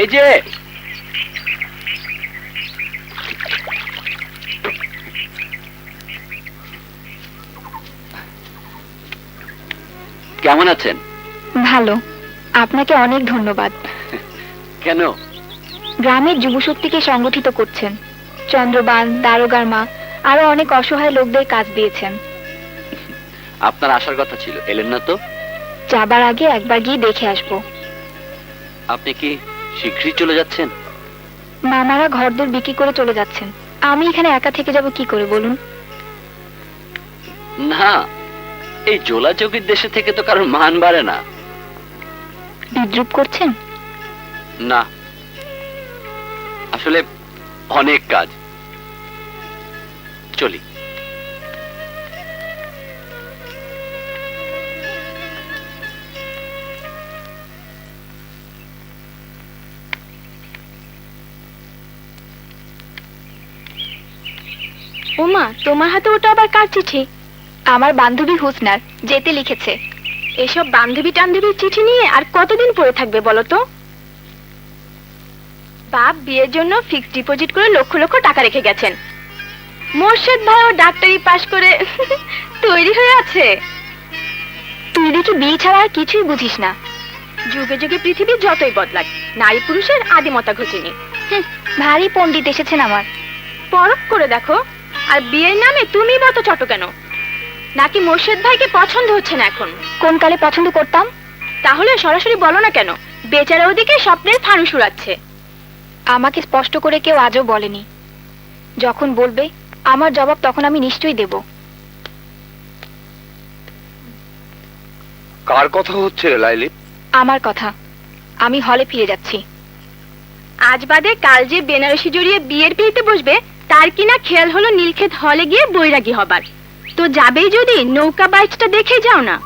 এই যে কেমন আছেন? ভালো, আপনাকে অনেক ধন্যবাদ। কেন? গ্রামের যুবশক্তিকে সংগঠিত করছেন, চন্দ্রবান, দারোগার মা, আরো অনেক অসহায় লোকদের কাজ দিয়েছেন। আপনার আসার কথা ছিল, এলেন না তো? যাবার আগে একবার গিয়ে দেখে আসবো। আপনি কি শীঘ্রই চলে যাচ্ছেন? মামারা ঘরদোর বিক্রি করে চলে যাচ্ছেন, আমি এখানে একা থেকে যাব কি করে বলুন? না, এই জোলাচকির দেশে থেকে তো কারোর মান বাড়ে না। বিদ্রুপ করছেন? না, আসলে অনেক কাজ। চলি। ওমা, তোমার হাতে ওটা আবার কার চিঠি? আমার বান্ধবী হুসনার, যেতে লিখেছে। এসব বান্ধবী টান্ধবীর চিঠি নিয়ে আর কতদিন পড়ে থাকবে বলো তো? বাপ বিয়ের জন্য ফিক্সড ডিপোজিট করে লক্ষ লক্ষ টাকা রেখে গেছেন। মোর্শেদ ভাইও ডাক্তারি পাশ করে তৈরি হয়ে আছে। তুই দেখি বিয়ে ছাড়া আর কিছুই বুঝিস না। যুগে যুগে পৃথিবী যতই বদলাক, নারী পুরুষের আদিমতা ঘটেনি। ভারী পণ্ডিত এসেছেন আমার। পরখ করে দেখো। আর বিয়ের নামে তুমি বত চট কেন? নাকি মোর্শেদ ভাইকে পছন্দ হচ্ছে না এখন? কোন কালে পছন্দ করতাম? তাহলে সরাসরি বলো না কেন? বেচারা ওদিকে স্বপ্নের ফানুস উড়াচ্ছে। আমাকে স্পষ্ট করে কেউ আজও বলেনি। যখন বলবে আমার জবাব তখন আমি নিশ্চয়ই দেব। কার কথা হচ্ছে লাইলি? আমার কথা। আমি হলে ফিরে যাচ্ছি। আজ বাদে কাল যে বেনারসি জড়িয়ে বিয়ের পিড়িতে বসবে, তার কিনা খেয়াল হলো নীলক্ষেত হলে গিয়ে বৈরাগী হবার। তো যাবেই যদি নৌকা বাইচটা দেখে যাও না।